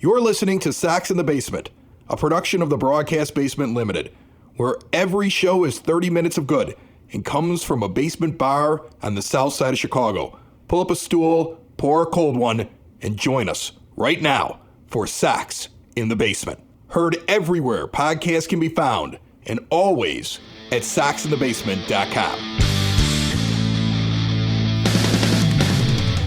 You're listening to Sox in the Basement, a production of the Broadcast Basement Limited, where every show is 30 minutes of good and comes from a basement bar on the south side of Chicago. Pull up a stool, pour a cold one, and join us right now for Sox in the Basement. Heard everywhere podcasts can be found, and always at soxinthebasement.com.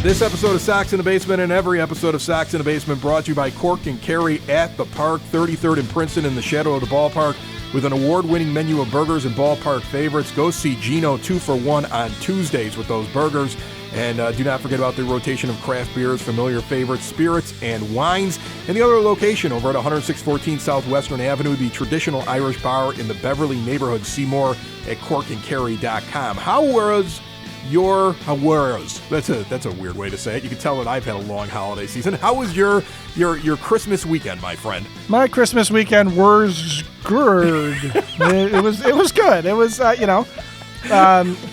This episode of Sox in the Basement and every episode of Sox in the Basement brought to you by Cork and Kerry at the Park, 33rd and Princeton in the shadow of the ballpark with an award-winning menu of burgers and ballpark favorites. Go see Gino 2 for 1 on Tuesdays with those burgers. And do not forget about the rotation of craft beers, familiar favorites, spirits, and wines. And the other location over at 10614 Southwestern Avenue, the traditional Irish bar in the Beverly neighborhood. See more at corkandkerry.com. That's a weird way to say it. You can tell that I've had a long holiday season. How was your Christmas weekend, my friend? My Christmas weekend was good. it was good. It was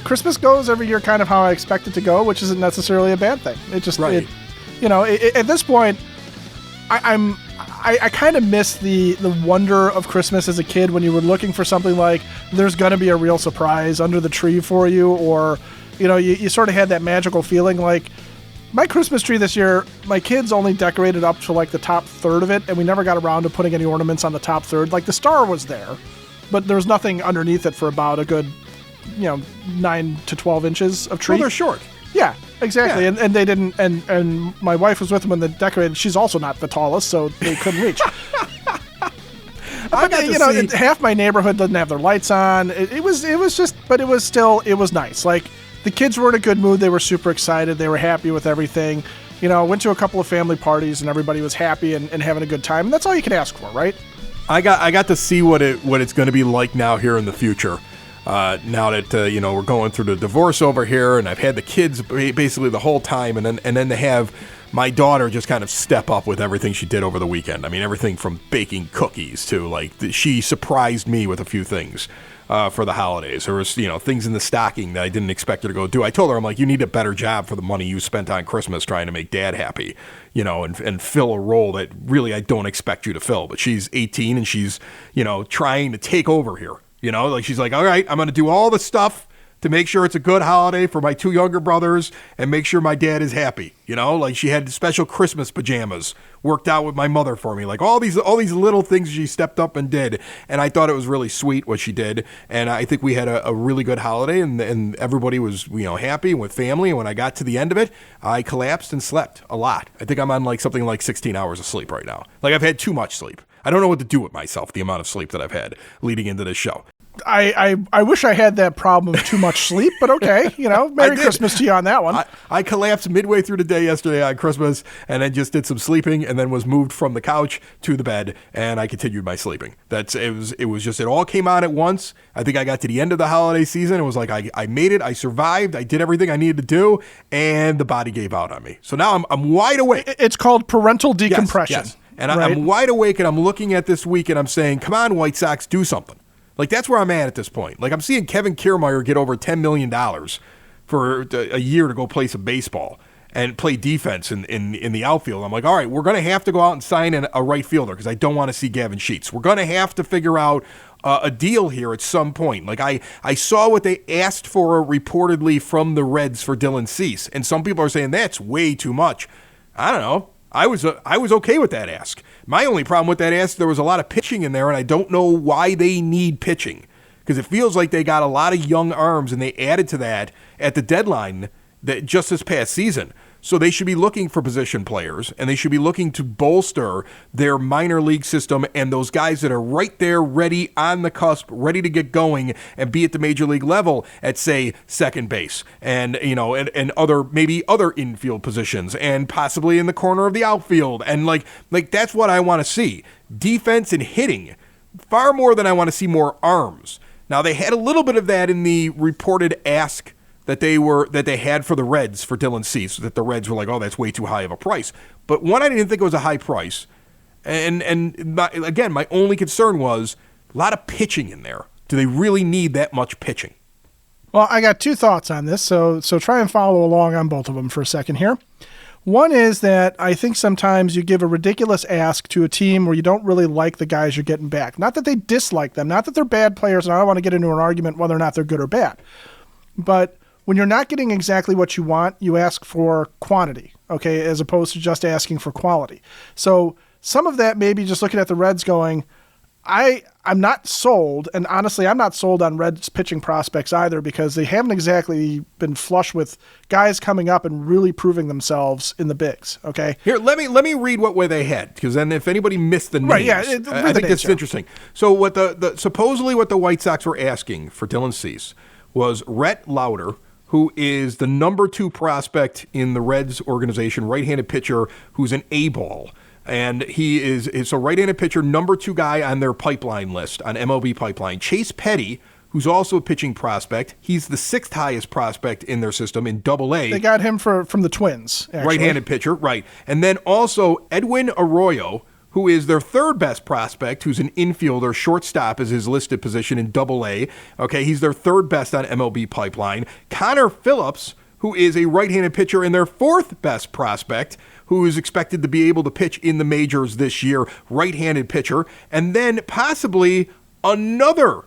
Christmas goes every year kind of how I expect it to go, which isn't necessarily a bad thing. It just right. At this point, I kind of miss the wonder of Christmas as a kid when you were looking for something like there's going to be a real surprise under the tree for you, or you sort of had that magical feeling. Like my Christmas tree this year, my kids only decorated up to like the top third of it, and we never got around to putting any ornaments on the top third. Like the star was there, but there was nothing underneath it for about a good 9 to 12 inches of tree. Well, they're short. Yeah, exactly. Yeah. And they didn't, and my wife was with them when they decorated. She's also not the tallest, so they couldn't reach. Half my neighborhood doesn't have their lights on. It was nice. Like the kids were in a good mood. They were super excited. They were happy with everything. Went to a couple of family parties and everybody was happy and having a good time. And that's all you can ask for, right? I got to see what it's going to be like now here in the future. Now that we're going through the divorce over here, and I've had the kids basically the whole time, and then to have my daughter just kind of step up with everything she did over the weekend. I mean, everything from baking cookies to she surprised me with a few things for the holidays. There was things in the stocking that I didn't expect her to go do. I told her, I'm like, you need a better job for the money you spent on Christmas trying to make Dad happy, and fill a role that really I don't expect you to fill. But she's 18 and she's trying to take over here. She's like, all right, I'm going to do all the stuff to make sure it's a good holiday for my two younger brothers and make sure my dad is happy. She had special Christmas pajamas worked out with my mother for me. Like all these little things she stepped up and did. And I thought it was really sweet what she did. And I think we had a really good holiday and everybody was, happy with family. And when I got to the end of it, I collapsed and slept a lot. I think I'm on something like 16 hours of sleep right now. I've had too much sleep. I don't know what to do with myself, the amount of sleep that I've had leading into this show. I wish I had that problem of too much sleep, but okay, Merry Christmas to you on that one. I collapsed midway through the day yesterday on Christmas and then just did some sleeping and then was moved from the couch to the bed and I continued my sleeping. It all came on at once. I think I got to the end of the holiday season. It was like I made it, I survived, I did everything I needed to do, and the body gave out on me. So now I'm wide awake. It's called parental decompression. Yes. And right? I'm wide awake and I'm looking at this week and I'm saying, come on, White Sox, do something. That's where I'm at this point. I'm seeing Kevin Kiermaier get over $10 million for a year to go play some baseball and play defense in the outfield. I'm like, all right, we're going to have to go out and sign a right fielder because I don't want to see Gavin Sheets. We're going to have to figure out a deal here at some point. I saw what they asked for reportedly from the Reds for Dylan Cease, and some people are saying that's way too much. I don't know. I was okay with that ask. My only problem with that ask, there was a lot of pitching in there, and I don't know why they need pitching because it feels like they got a lot of young arms, and they added to that at the deadline that just this past season. So they should be looking for position players, and they should be looking to bolster their minor league system and those guys that are right there, ready on the cusp, ready to get going and be at the major league level at, say, second base and other infield positions and possibly in the corner of the outfield. And like that's what I want to see. Defense and hitting far more than I want to see more arms. Now they had a little bit of that in the reported ask that they had for the Reds for Dylan Cease, that the Reds were like, oh, that's way too high of a price. But one, I didn't think it was a high price. Again, my only concern was a lot of pitching in there. Do they really need that much pitching? Well, I got two thoughts on this, so try and follow along on both of them for a second here. One is that I think sometimes you give a ridiculous ask to a team where you don't really like the guys you're getting back. Not that they dislike them, not that they're bad players, and I don't want to get into an argument whether or not they're good or bad. But when you're not getting exactly what you want, you ask for quantity, okay, as opposed to just asking for quality. So some of that may be just looking at the Reds going, I'm not sold, and honestly, I'm not sold on Reds pitching prospects either because they haven't exactly been flush with guys coming up and really proving themselves in the bigs, okay? Here, let me read what way they had, because then if anybody missed the names, right, yeah, I think this is interesting. So what supposedly what the White Sox were asking for Dylan Cease was Rhett Lauder, who is the number 2 prospect in the Reds organization, right-handed pitcher who's an A-ball. And he is a right-handed pitcher, number 2 guy on their pipeline list, on MLB Pipeline. Chase Petty, who's also a pitching prospect. He's the 6th highest prospect in their system in Double-A. They got him from the Twins, actually. Right-handed pitcher, right. And then also Edwin Arroyo, who is their 3rd best prospect, who's an infielder. Shortstop is his listed position in Double-A. Okay, he's their 3rd best on MLB Pipeline. Connor Phillips, who is a right-handed pitcher and their 4th best prospect, who is expected to be able to pitch in the majors this year, right-handed pitcher, and then possibly another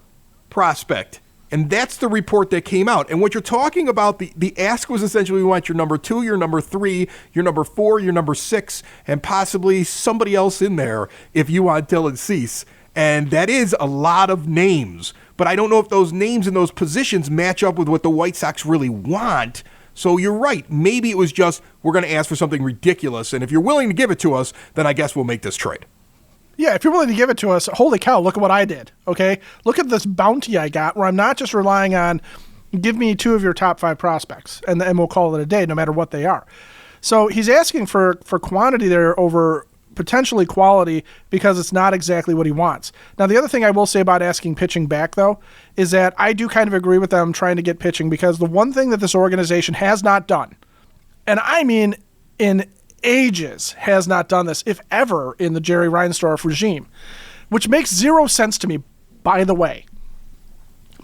prospect. And that's the report that came out. And what you're talking about, the ask was essentially we want your number 2, your number 3, your number 4, your number 6, and possibly somebody else in there if you want Dylan Cease. And that is a lot of names. But I don't know if those names and those positions match up with what the White Sox really want. So you're right. Maybe it was just, we're going to ask for something ridiculous, and if you're willing to give it to us, then I guess we'll make this trade. Yeah, if you're willing to give it to us, holy cow, look at what I did, okay? Look at this bounty I got where I'm not just relying on, give me 2 of your top 5 prospects, and we'll call it a day no matter what they are. So he's asking for quantity there over potentially quality because it's not exactly what he wants. Now, the other thing I will say about asking pitching back, though, is that I do kind of agree with them trying to get pitching because the one thing that this organization has not done, and I mean in ages has not done this, if ever, in the Jerry Reinsdorf regime, which makes 0 sense to me, by the way,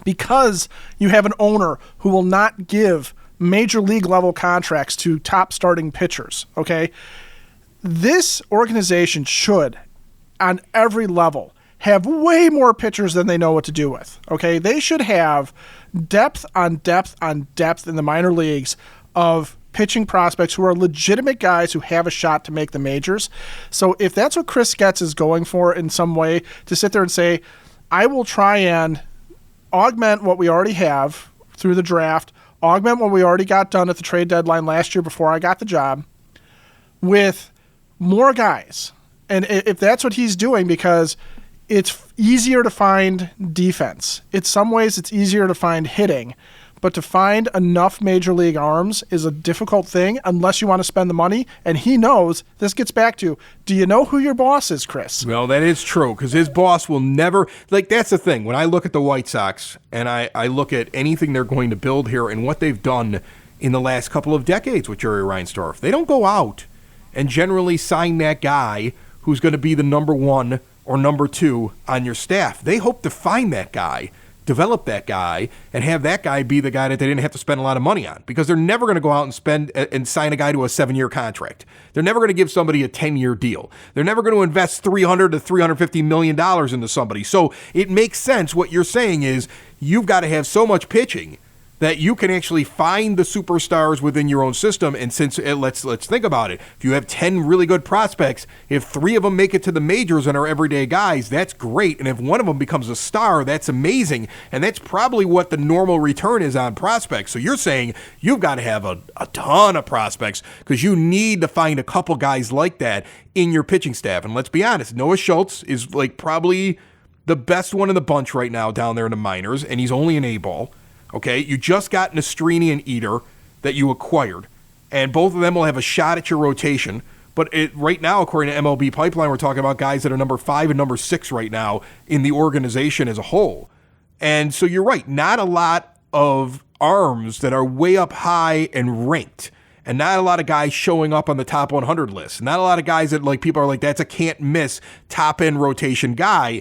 because you have an owner who will not give major league level contracts to top starting pitchers, okay? This organization should, on every level, have way more pitchers than they know what to do with. Okay, they should have depth on depth on depth in the minor leagues of pitching prospects who are legitimate guys who have a shot to make the majors. So if that's what Chris Getz is going for in some way, to sit there and say, I will try and augment what we already have through the draft, augment what we already got done at the trade deadline last year before I got the job, with more guys. And if that's what he's doing, because it's easier to find defense. In some ways, it's easier to find hitting. But to find enough major league arms is a difficult thing unless you want to spend the money. And he knows, this gets back to, do you know who your boss is, Chris? Well, that is true, because his boss will never, that's the thing. When I look at the White Sox and I look at anything they're going to build here and what they've done in the last couple of decades with Jerry Reinsdorf, they don't go out and generally sign that guy who's going to be the number 1 or number 2 on your staff. They hope to find that guy, develop that guy, and have that guy be the guy that they didn't have to spend a lot of money on, because they're never going to go out and spend and sign a guy to a 7-year contract. They're never going to give somebody a 10-year deal. They're never going to invest $300 to $350 million into somebody. So it makes sense. What you're saying is you've got to have so much pitching that you can actually find the superstars within your own system. And since let's think about it, if you have 10 really good prospects, if 3 of them make it to the majors and are everyday guys, that's great. And if one of them becomes a star, that's amazing. And that's probably what the normal return is on prospects. So you're saying you've got to have a ton of prospects because you need to find a couple guys like that in your pitching staff. And let's be honest, Noah Schultz is probably the best one in the bunch right now down there in the minors, and he's only an A-ball. Okay, you just got Nastrini and Eater that you acquired, and both of them will have a shot at your rotation. But right now, according to MLB Pipeline, we're talking about guys that are number 5 and number 6 right now in the organization as a whole. And so you're right, not a lot of arms that are way up high and ranked, and not a lot of guys showing up on the top 100 list. Not a lot of guys that people are like, that's a can't-miss top-end rotation guy.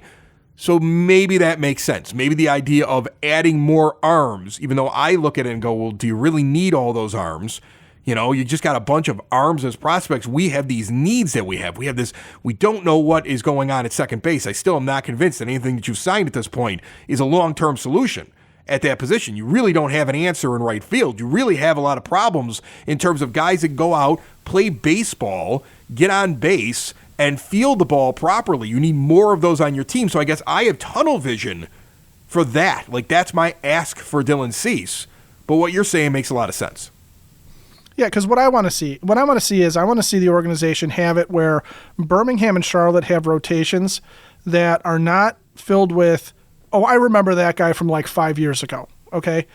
So maybe that makes sense. Maybe the idea of adding more arms, even though I look at it and go, well, do you really need all those arms? You know, you just got a bunch of arms as prospects. We have these needs that we have. We have this, we don't know what is going on at second base. I still am not convinced that anything that you've signed at this point is a long-term solution at that position. You really don't have an answer in right field. You really have a lot of problems in terms of guys that go out, play baseball, get on base, and field the ball properly. You need more of those on your team. So I guess I have tunnel vision for that. Like, that's my ask for Dylan Cease. But what you're saying makes a lot of sense. Yeah, because what I want to see is I want to see the organization have it where Birmingham and Charlotte have rotations that are not filled with, oh, I remember that guy from like 5 years ago, okay?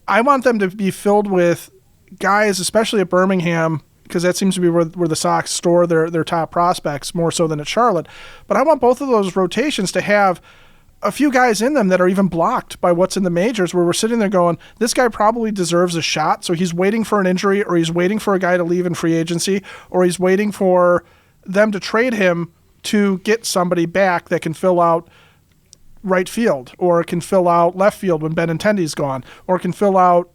I want them to be filled with guys, especially at Birmingham, because that seems to be where the Sox store their top prospects more so than at Charlotte. But I want both of those rotations to have a few guys in them that are even blocked by what's in the majors, where we're sitting there going, this guy probably deserves a shot, so he's waiting for an injury, or he's waiting for a guy to leave in free agency, or he's waiting for them to trade him to get somebody back that can fill out right field, or can fill out left field when Benintendi's gone, or can fill out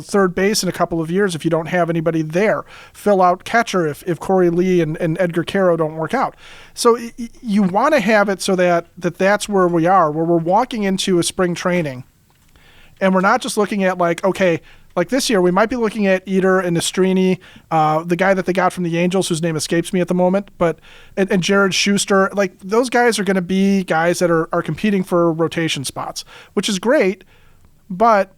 third base in a couple of years if you don't have anybody there. Fill out catcher if Corey Lee and Edgar Caro don't work out. So you want to have it so that's where we are, where we're walking into a spring training, and we're not just looking at like this year we might be looking at Eater and Nastrini, the guy that they got from the Angels whose name escapes me at the moment, and Jared Schuster. Like, those guys are going to be guys that are competing for rotation spots, which is great, but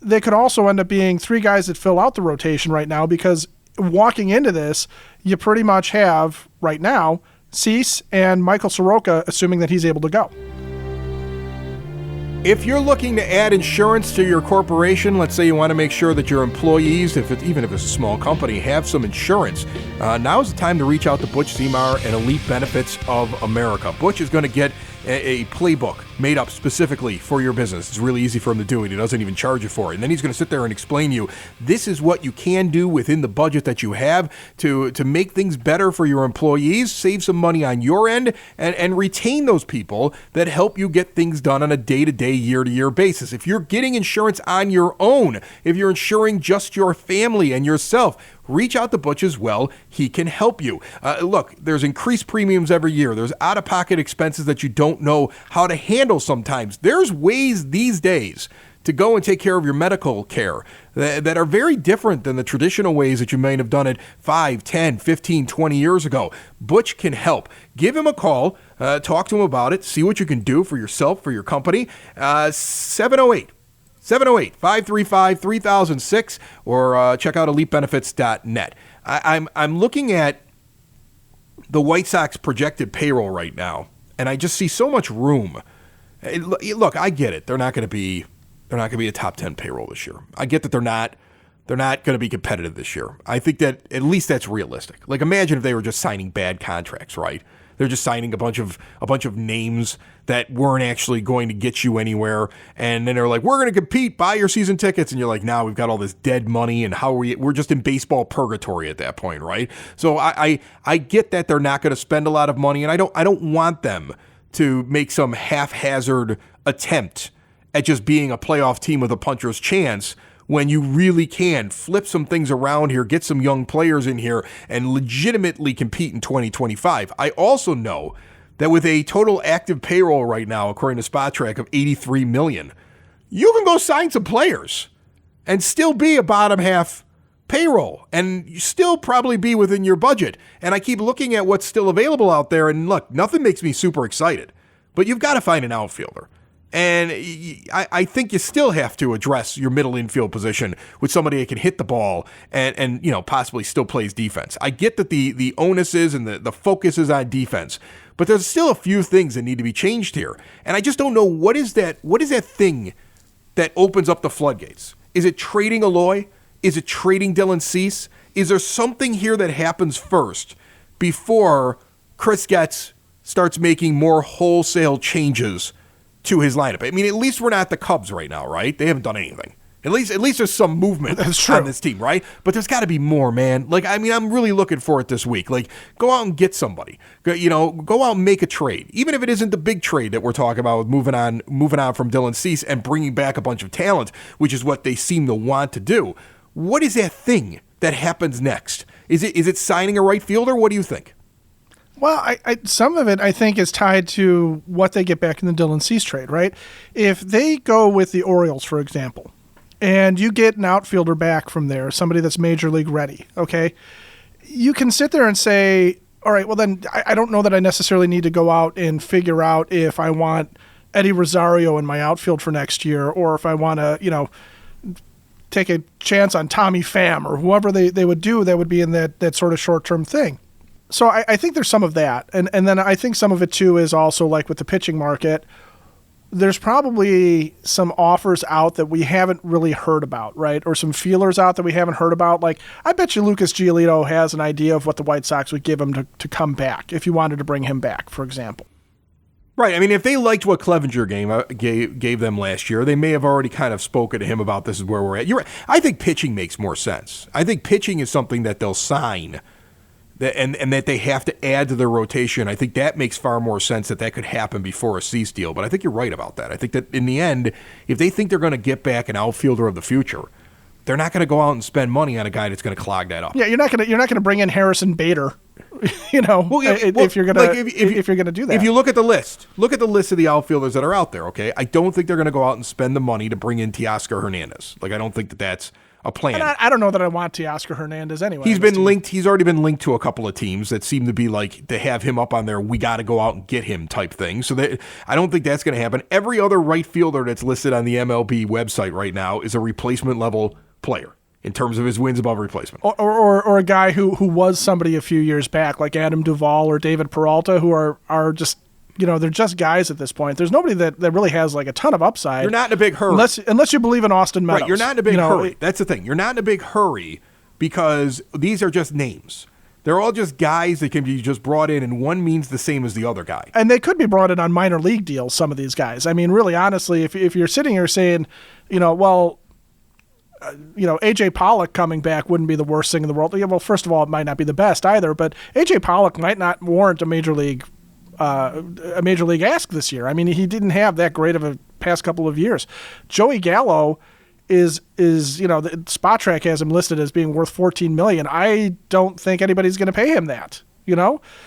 they could also end up being three guys that fill out the rotation right now, because walking into this, you pretty much have, right now, Cease and Michael Soroka, assuming that he's able to go. If you're looking to add insurance to your corporation, let's say you want to make sure that your employees, even if it's a small company, have some insurance, now's the time to reach out to Butch Zemar and Elite Benefits of America. Butch is going to get a playbook made up specifically for your business. It's really easy for him to do it. He doesn't even charge you for it. And then he's going to sit there and explain to you, this is what you can do within the budget that you have to make things better for your employees, save some money on your end, and retain those people that help you get things done on a day-to-day, year-to-year basis. If you're getting insurance on your own, if you're insuring just your family and yourself, reach out to Butch as well. He can help you. Look, there's increased premiums every year. There's out-of-pocket expenses that you don't know how to handle sometimes. There's ways these days to go and take care of your medical care that are very different than the traditional ways that you may have done it 5, 10, 15, 20 years ago. Butch can help. Give him a call. Talk to him about it. See what you can do for yourself, for your company. 708-535-3006, or check out elitebenefits.net. I'm looking at the White Sox projected payroll right now, and I just see so much room. Look, I get it. They're not going to be a top 10 payroll this year. I get that they're not going to be competitive this year. I think that at least that's realistic. Like, imagine if they were just signing bad contracts, right? They're just signing a bunch of names that weren't actually going to get you anywhere, and then they're like, "We're going to compete, buy your season tickets," and you're like, "Now we've got all this dead money, and we're just in baseball purgatory at that point, right?" So I get that they're not going to spend a lot of money, and I don't want them to make some haphazard attempt at just being a playoff team with a puncher's chance, when you really can flip some things around here, get some young players in here, and legitimately compete in 2025. I also know that with a total active payroll right now, according to Spotrac, of $83 million, you can go sign some players and still be a bottom half payroll, and you still probably be within your budget. And I keep looking at what's still available out there, and look, nothing makes me super excited, but you've got to find an outfielder. And I think you still have to address your middle infield position with somebody that can hit the ball and possibly still plays defense. I get that the onus is and the focus is on defense, but there's still a few things that need to be changed here. And I just don't know what is that thing that opens up the floodgates. Is it trading Aloy? Is it trading Dylan Cease? Is there something here that happens first before Chris Getz starts making more wholesale changes to his lineup? I mean, at least we're not the Cubs right now, right? They haven't done anything. At least there's some movement on this team, right? But there's got to be more, man. Like, I mean, I'm really looking for it this week. Like, go out and get somebody. Go out and make a trade, even if it isn't the big trade that we're talking about with moving on from Dylan Cease and bringing back a bunch of talent, which is what they seem to want to do. What is that thing that happens next? Is it signing a right fielder? What do you think? Well, I some of it I think is tied to what they get back in the Dylan Cease trade, right? If they go with the Orioles, for example, and you get an outfielder back from there, somebody that's major league ready, okay, you can sit there and say, all right, well then I don't know that I necessarily need to go out and figure out if I want Eddie Rosario in my outfield for next year, or if I want to, take a chance on Tommy Pham or whoever they would do that would be in that sort of short-term thing. So I think there's some of that. And then I think some of it, too, is also like with the pitching market, there's probably some offers out that we haven't really heard about, right? Or some feelers out that we haven't heard about. Like, I bet you Lucas Giolito has an idea of what the White Sox would give him to come back if you wanted to bring him back, for example. Right. I mean, if they liked what Clevenger gave them last year, they may have already kind of spoken to him about this is where we're at. You're right. I think pitching makes more sense. I think pitching is something that they'll sign and that they have to add to their rotation. I think that makes far more sense that could happen before a Cease deal. But I think you're right about that. I think that in the end, if they think they're going to get back an outfielder of the future, they're not going to go out and spend money on a guy that's going to clog that up. Yeah, you're not going to bring in Harrison Bader, if you're gonna if you're gonna do that. If you look at the list of the outfielders that are out there. Okay, I don't think they're going to go out and spend the money to bring in Teoscar Hernandez. Like, I don't think that's a plan. And I don't know that I want Teoscar Hernandez anyway. He's been linked. He's already been linked to a couple of teams that seem to be like they have him up on their we got to go out and get him type thing. So I don't think that's going to happen. Every other right fielder that's listed on the MLB website right now is a replacement level player in terms of his wins above replacement. Or a guy who was somebody a few years back, like Adam Duvall or David Peralta, who are just, they're just guys at this point. There's nobody that really has like a ton of upside. You're not in a big hurry. Unless you believe in Austin Meadows. Right, you're not in a big hurry. That's the thing. You're not in a big hurry because these are just names. They're all just guys that can be just brought in, and one means the same as the other guy. And they could be brought in on minor league deals, some of these guys. I mean, really, honestly, if you're sitting here saying, A.J. Pollock coming back wouldn't be the worst thing in the world. Yeah, well, first of all, it might not be the best either, but A.J. Pollock might not warrant a major league ask this year. I mean, he didn't have that great of a past couple of years. Joey Gallo is the Spot Track has him listed as being worth $14 million. I don't think anybody's going to pay him that.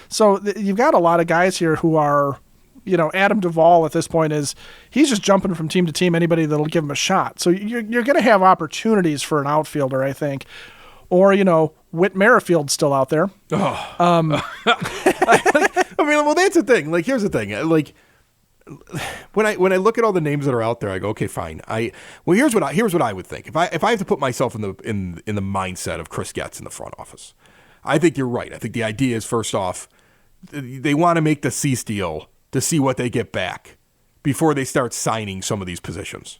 So you've got a lot of guys here who are. Adam Duvall at this point he's just jumping from team to team, anybody that'll give him a shot. So you're going to have opportunities for an outfielder, I think. Or, Whit Merrifield's still out there. Oh. Well, that's the thing. Like, here's the thing. Like, when I look at all the names that are out there, I go, okay, fine. Here's what I would think. If I have to put myself in the mindset of Chris Getz in the front office, I think you're right. I think the idea is, first off, they want to make the Cease deal to see what they get back before they start signing some of these positions.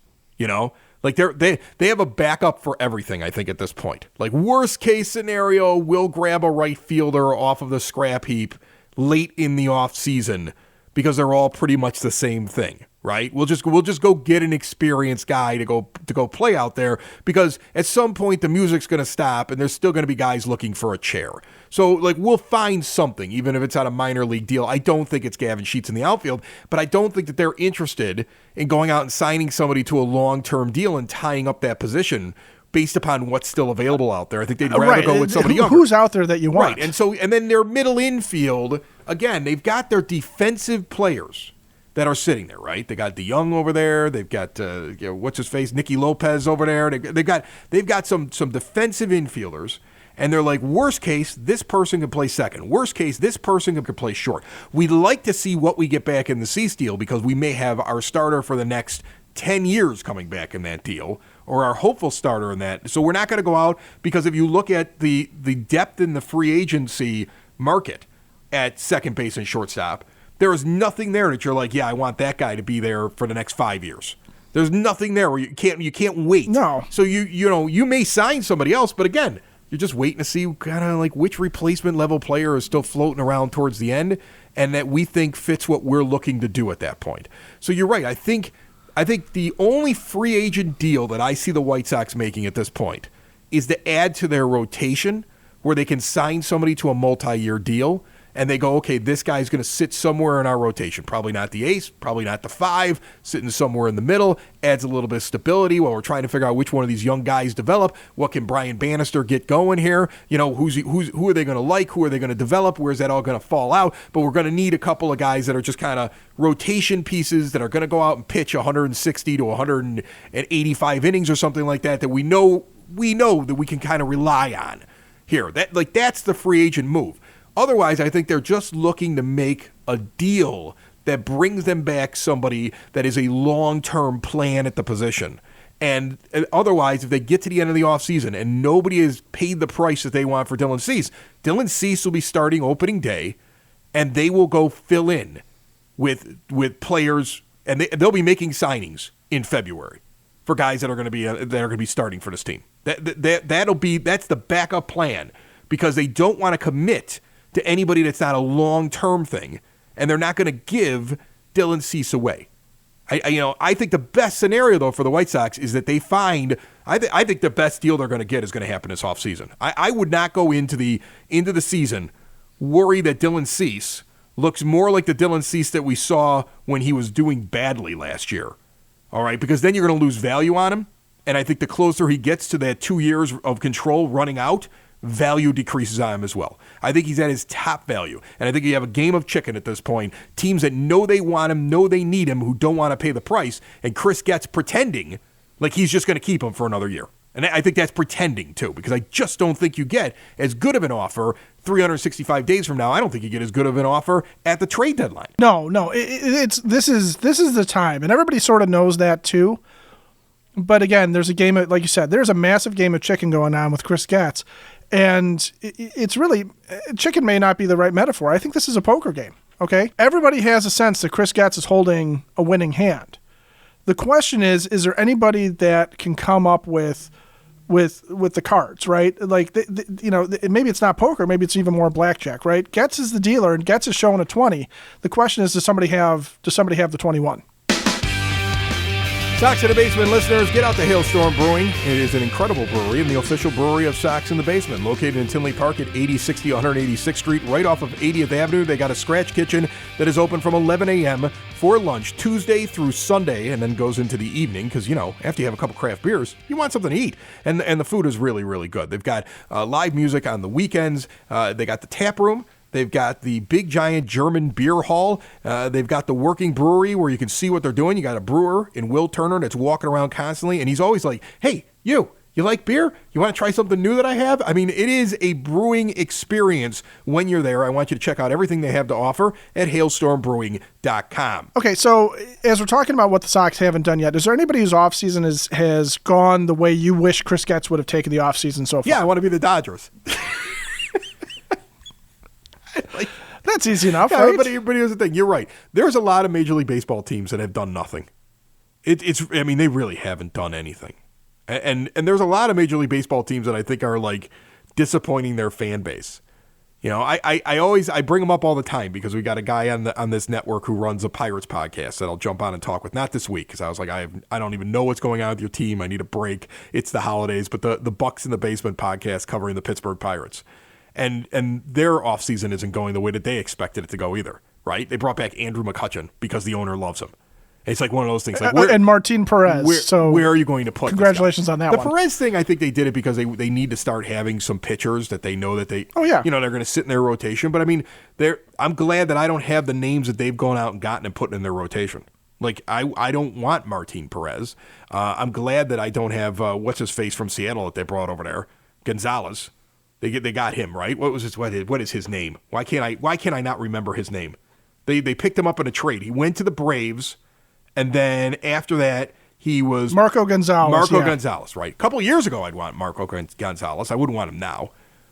Like they have a backup for everything, I think, at this point. Like, worst case scenario, we'll grab a right fielder off of the scrap heap late in the off season because they're all pretty much the same thing, right? We'll just go get an experienced guy to go play out there because at some point the music's going to stop and there's still going to be guys looking for a chair. So, like, we'll find something, even if it's on a minor league deal. I don't think it's Gavin Sheets in the outfield, but I don't think that they're interested in going out and signing somebody to a long-term deal and tying up that position based upon what's still available out there. I think they'd rather go with somebody younger. Who's out there that you want? Right, and then their middle infield, again, they've got their defensive players that are sitting there, right? They got DeYoung over there. They've got what's his face, Nicky Lopez over there. They've got some defensive infielders, and they're like, worst case, this person can play second. Worst case, this person can play short. We'd like to see what we get back in the Cease deal because we may have our starter for the next 10 years coming back in that deal, or our hopeful starter in that. So we're not going to go out because if you look at the depth in the free agency market at second base and shortstop, there is nothing there that you're like, yeah, I want that guy to be there for the next 5 years. There's nothing there where you can't wait. No. So you may sign somebody else, but again, you're just waiting to see kind of like which replacement level player is still floating around towards the end and that we think fits what we're looking to do at that point. So you're right. I think the only free agent deal that I see the White Sox making at this point is to add to their rotation where they can sign somebody to a multi-year deal and they go, okay, this guy's going to sit somewhere in our rotation. Probably not the ace, probably not the 5, sitting somewhere in the middle, adds a little bit of stability while we're trying to figure out which one of these young guys develop. What can Brian Bannister get going here? You know, who are they going to like? Who are they going to develop? Where's that all going to fall out? But we're going to need a couple of guys that are just kind of rotation pieces that are going to go out and pitch 160 to 185 innings or something like that we know that we can kind of rely on here. That's the free agent move. Otherwise, I think they're just looking to make a deal that brings them back somebody that is a long-term plan at the position. And otherwise, if they get to the end of the offseason and nobody has paid the price that they want for Dylan Cease will be starting opening day, and they will go fill in with players, and they'll be making signings in February for guys that are going to be starting for this team. That's the backup plan, because they don't want to commit to anybody that's not a long-term thing, and they're not going to give Dylan Cease away. I think the best scenario, though, for the White Sox is that they find I think the best deal they're going to get is going to happen this offseason. I would not go into the season worry that Dylan Cease looks more like the Dylan Cease that we saw when he was doing badly last year. All right, because then you're going to lose value on him, and I think the closer he gets to that 2 years of control running out, value decreases on him as well. I think he's at his top value, and I think you have a game of chicken at this point. Teams that know they want him, know they need him, who don't want to pay the price, and Chris Getz pretending like he's just going to keep him for another year. And I think that's pretending too, because I just don't think you get as good of an offer 365 days from now. I don't think you get as good of an offer at the trade deadline. No, this is the time, and everybody sort of knows that too. But again, there's a game of, like you said, there's a massive game of chicken going on with Chris Getz. And it's really, chicken may not be the right metaphor. I think this is a poker game, okay? Everybody has a sense that Chris Getz is holding a winning hand. The question is there anybody that can come up with the cards, right? Like, maybe it's not poker, maybe it's even more blackjack, right? Getz is the dealer, and Getz is showing a 20. The question is, does somebody have the 21? Sox in the Basement listeners, get out to Hailstorm Brewing. It is an incredible brewery and the official brewery of Sox in the Basement, located in Tinley Park at 8060 186th Street, right off of 80th Avenue. They got a scratch kitchen that is open from 11 a.m. for lunch, Tuesday through Sunday, and then goes into the evening because, after you have a couple craft beers, you want something to eat. And the food is really, really good. They've got live music on the weekends. They got the tap room. They've got the big, giant German beer hall. They've got the working brewery where you can see what they're doing. You got a brewer in Will Turner that's walking around constantly, and he's always like, hey, you like beer? You want to try something new that I have? I mean, it is a brewing experience when you're there. I want you to check out everything they have to offer at hailstormbrewing.com. Okay, so as we're talking about what the Sox haven't done yet, is there anybody whose offseason has gone the way you wish Chris Getz would have taken the offseason so far? Yeah, I want to be the Dodgers. That's easy enough, yeah, right? But here's the thing. You're right. There's a lot of Major League Baseball teams that have done nothing. They really haven't done anything. And there's a lot of Major League Baseball teams that I think are like disappointing their fan base. I bring them up all the time because we got a guy on this network who runs a Pirates podcast that I'll jump on and talk with. Not this week because I was like, I don't even know what's going on with your team. I need a break. It's the holidays. But the Bucks in the Basement podcast covering the Pittsburgh Pirates. And their offseason isn't going the way that they expected it to go either, right? They brought back Andrew McCutchen because the owner loves him. It's like one of those things. Like and Martin Perez. Where are you going to put congratulations on that one? The Perez thing, I think they did it because they need to start having some pitchers that they know that they they're going to sit in their rotation. But, I mean, I'm glad that I don't have the names that they've gone out and gotten and put in their rotation. Like, I don't want Martin Perez. I'm glad that I don't have, what's-his-face from Seattle that they brought over there, Gonzalez. They got him, right? What is his name? Why can't I not remember his name? They picked him up in a trade. He went to the Braves, and then after that he was Marco Gonzalez. Gonzalez, right? A couple of years ago I'd want Marco Gonzalez. I wouldn't want him now.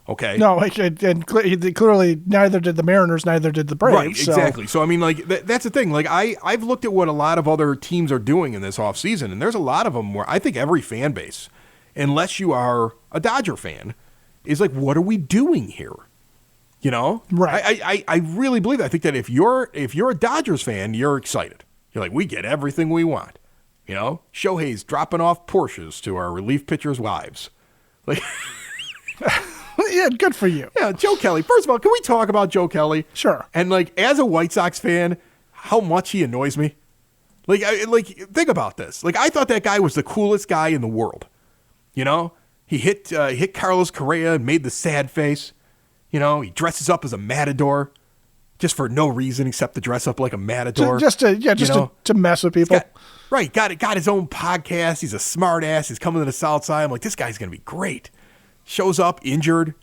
Okay. No, and clearly neither did the Mariners, neither did the Braves. Right, exactly. So I mean, like that's the thing. Like I've looked at what a lot of other teams are doing in this offseason, and there's a lot of them where I think every fan base, unless you are a Dodger fan, is like, what are we doing here? Right. I really believe that. I think that if you're a Dodgers fan, you're excited. You're like, we get everything we want. Shohei's dropping off Porsches to our relief pitchers' wives. Like, Yeah, good for you. Yeah, Joe Kelly. First of all, can we talk about Joe Kelly? Sure. And like, as a White Sox fan, how much he annoys me. Like, think about this. Like, I thought that guy was the coolest guy in the world. You know, he hit Carlos Correa and made the sad face. You know, he dresses up as a matador just for no reason except to dress up like a matador. Just to mess with people. Got his own podcast. He's a smart ass. He's coming to the South Side. I'm like, this guy's going to be great. Shows up injured,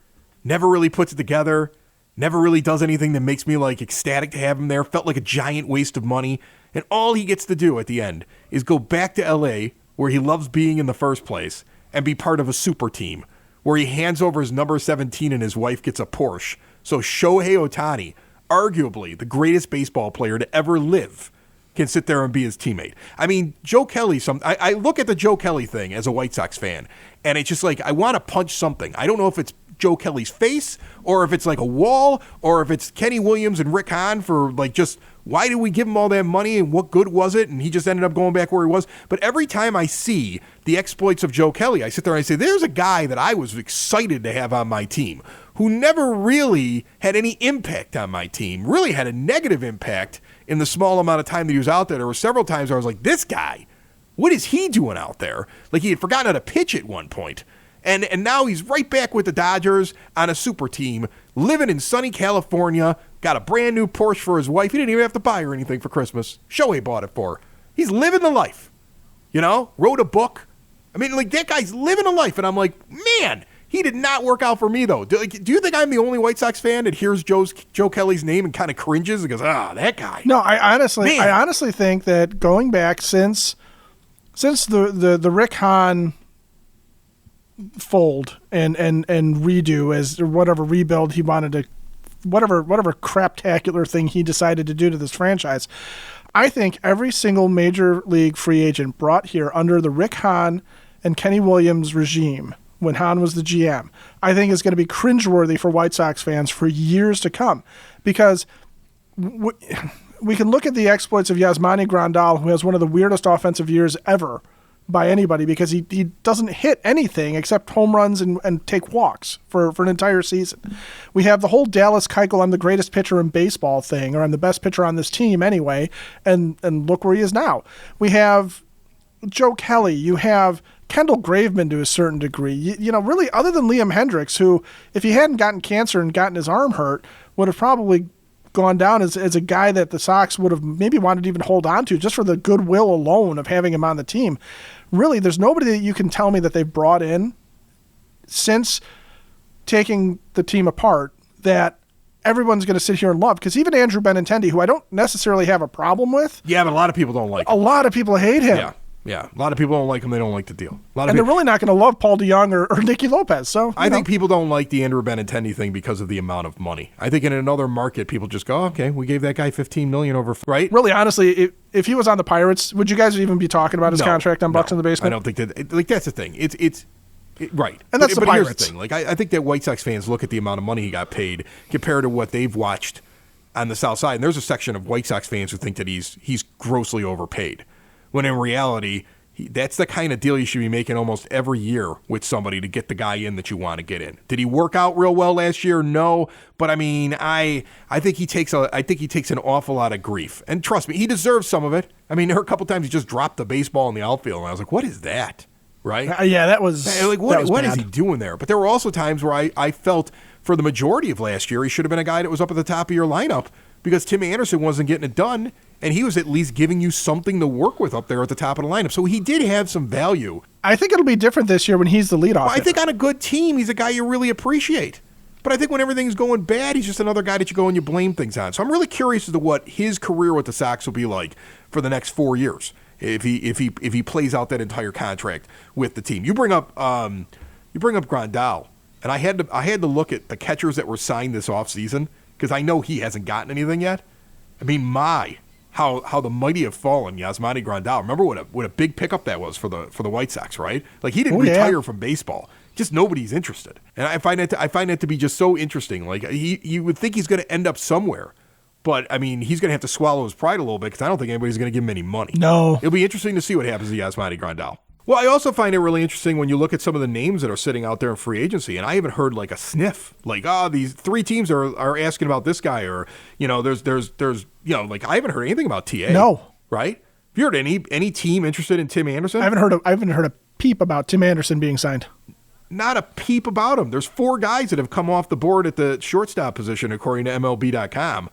never really puts it together, never really does anything that makes me like ecstatic to have him there. Felt like a giant waste of money. And all he gets to do at the end is go back to L.A., where he loves being in the first place, and be part of a super team, where he hands over his number 17 and his wife gets a Porsche. So Shohei Ohtani, arguably the greatest baseball player to ever live, can sit there and be his teammate. I mean, Joe Kelly, I look at the Joe Kelly thing as a White Sox fan, and it's just like, I want to punch something. I don't know if it's Joe Kelly's face, or if it's like a wall, or if it's Kenny Williams and Rick Hahn for like just, why did we give him all that money and what good was it? And he just ended up going back where he was. But every time I see the exploits of Joe Kelly, I sit there and I say, there's a guy that I was excited to have on my team who never really had any impact on my team, really had a negative impact in the small amount of time that he was out there. There were several times where I was like, this guy, what is he doing out there? Like, he had forgotten how to pitch at one point. And now he's right back with the Dodgers on a super team, living in sunny California, got a brand new Porsche for his wife. He didn't even have to buy her anything for Christmas. Shohei bought it for her. He's living the life, you know, wrote a book. I mean, like, that guy's living a life. And I'm like, man, he did not work out for me, though. Do you think I'm the only White Sox fan that hears Joe Kelly's name and kind of cringes and goes, that guy? No, I honestly think that going back since the Rick Hahn fold and redo as whatever rebuild he wanted to, whatever craptacular thing he decided to do to this franchise, I think every single major league free agent brought here under the Rick Hahn and Kenny Williams regime, when Hahn was the GM, I think is going to be cringeworthy for White Sox fans for years to come, because we can look at the exploits of Yasmani Grandal, who has one of the weirdest offensive years ever by anybody, because he doesn't hit anything except home runs and take walks for an entire season. We have the whole Dallas Keuchel, I'm the greatest pitcher in baseball thing, or I'm the best pitcher on this team anyway, and look where he is now. We have Joe Kelly. You have Kendall Graveman to a certain degree. You know, really, other than Liam Hendricks, who, if he hadn't gotten cancer and gotten his arm hurt, would have probably gone down as a guy that the Sox would have maybe wanted to even hold on to just for the goodwill alone of having him on the team. Really, there's nobody that you can tell me that they've brought in since taking the team apart that everyone's going to sit here and love. Because even Andrew Benintendi, who I don't necessarily have a problem with. Yeah, but a lot of people don't like him. A lot of people hate him. Yeah. A lot of people don't like him. They don't like the deal. They're really not going to love Paul DeYoung or Nicky Lopez. So I think people don't like the Andrew Benintendi thing because of the amount of money. I think in another market, people just go, okay, we gave that guy $15 million over, right? Really, honestly, if he was on the Pirates, would you guys even be talking about his contract on Bucks in the Basement? I don't think that. Like, that's the thing. It's right. And that's the Pirates. Here's the thing. Like, I think that White Sox fans look at the amount of money he got paid compared to what they've watched on the South Side, and there's a section of White Sox fans who think that he's grossly overpaid, when in reality, that's the kind of deal you should be making almost every year with somebody to get the guy in that you want to get in. Did he work out real well last year? No, but I mean, I think he takes an awful lot of grief, and trust me, he deserves some of it. I mean, there were a couple times he just dropped the baseball in the outfield, and I was like, what is that? Right? Yeah, that was like, what is he doing there? But there were also times where I felt for the majority of last year he should have been a guy that was up at the top of your lineup, because Tim Anderson wasn't getting it done. And he was at least giving you something to work with up there at the top of the lineup. So he did have some value. I think it'll be different this year when he's the leadoff. Well, I think on a good team, he's a guy you really appreciate. But I think when everything's going bad, he's just another guy that you go and you blame things on. So I'm really curious as to what his career with the Sox will be like for the next 4 years if he plays out that entire contract with the team. You bring up Grandal, and I had to look at the catchers that were signed this offseason, because I know he hasn't gotten anything yet. I mean, how the mighty have fallen, Yasmani Grandal. Remember what a big pickup that was for the White Sox, right? Like, he didn't retire from baseball. Just nobody's interested. And I find that to be just so interesting. Like, you would think he's going to end up somewhere, but I mean, he's going to have to swallow his pride a little bit, because I don't think anybody's going to give him any money. No. It'll be interesting to see what happens to Yasmani Grandal. Well, I also find it really interesting when you look at some of the names that are sitting out there in free agency, and I haven't heard like a sniff. Like, these 3 teams are asking about this guy, or there's like I haven't heard anything about TA. No, right? Have you heard any team interested in Tim Anderson? I haven't heard a peep about Tim Anderson being signed. Not a peep about him. There's 4 guys that have come off the board at the shortstop position, according to MLB.com.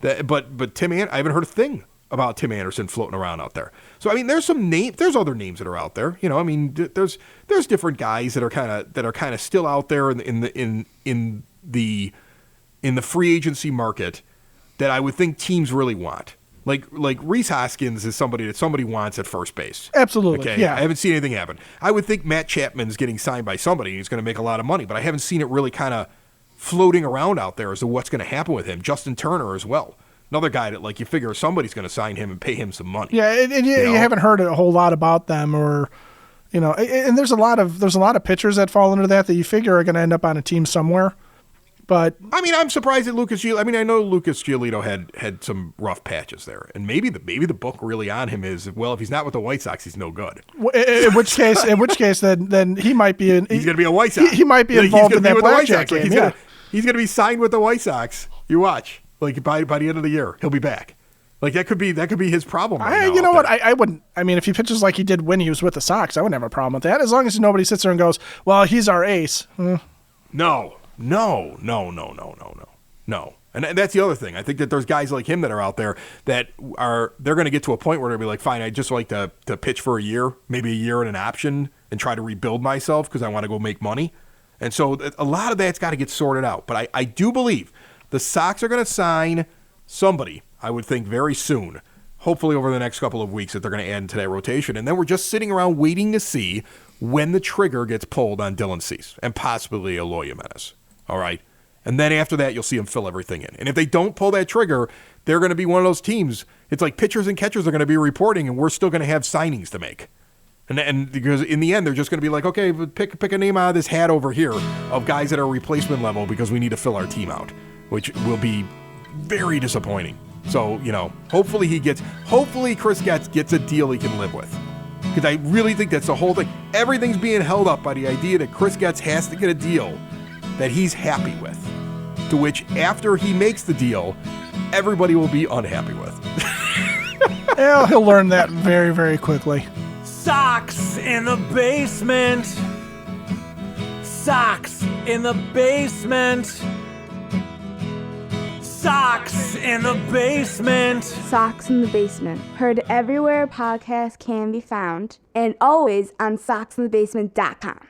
But I haven't heard a thing about Tim Anderson floating around out there. So I mean, there's other names that are out there. I mean, there's different guys that are kind of still out there in the free agency market that I would think teams really want. Like Rhys Hoskins is somebody that somebody wants at first base. Absolutely. Okay. Yeah. I haven't seen anything happen. I would think Matt Chapman's getting signed by somebody and he's going to make a lot of money, but I haven't seen it really kind of floating around out there as to what's going to happen with him. Justin Turner as well. Another guy that, like, you figure somebody's going to sign him and pay him some money. Yeah, and you haven't heard a whole lot about them, or and there's a lot of pitchers that fall into that you figure are going to end up on a team somewhere. But I mean, I'm surprised that Lucas Giolito. I mean, I know Lucas Giolito had some rough patches there, and maybe the book really on him is, well, if he's not with the White Sox, he's no good. In which case, then he might be. He's going to be a White Sox. He might be involved in that blackjack game. He's going to be signed with the White Sox. You watch. Like by the end of the year, he'll be back. Like that could be his problem. I wouldn't. I mean, if he pitches like he did when he was with the Sox, I wouldn't have a problem with that. As long as nobody sits there and goes, "Well, he's our ace." No. And that's the other thing. I think that there's guys like him that are out there that they're going to get to a point where they'll be like, fine, I'd just like to pitch for a year, maybe a year and an option, and try to rebuild myself because I want to go make money. And so a lot of that's got to get sorted out. But I do believe the Sox are going to sign somebody, I would think, very soon, hopefully over the next couple of weeks, that they're going to add into that rotation. And then we're just sitting around waiting to see when the trigger gets pulled on Dylan Cease and possibly Eloy Jimenez. All right? And then after that, you'll see them fill everything in. And if they don't pull that trigger, they're going to be one of those teams. It's like pitchers and catchers are going to be reporting, and we're still going to have signings to make. And because in the end, they're just going to be like, okay, pick a name out of this hat over here of guys that are replacement level because we need to fill our team out, which will be very disappointing. So, hopefully Chris Getz gets a deal he can live with. Because I really think that's the whole thing. Everything's being held up by the idea that Chris Getz has to get a deal that he's happy with. To which, after he makes the deal, everybody will be unhappy with. Well, he'll learn that very, very quickly. Sox in the basement. Sox in the basement. Sox in the basement. Sox in the Basement. Heard everywhere podcasts can be found, and always on soxinthebasement.com.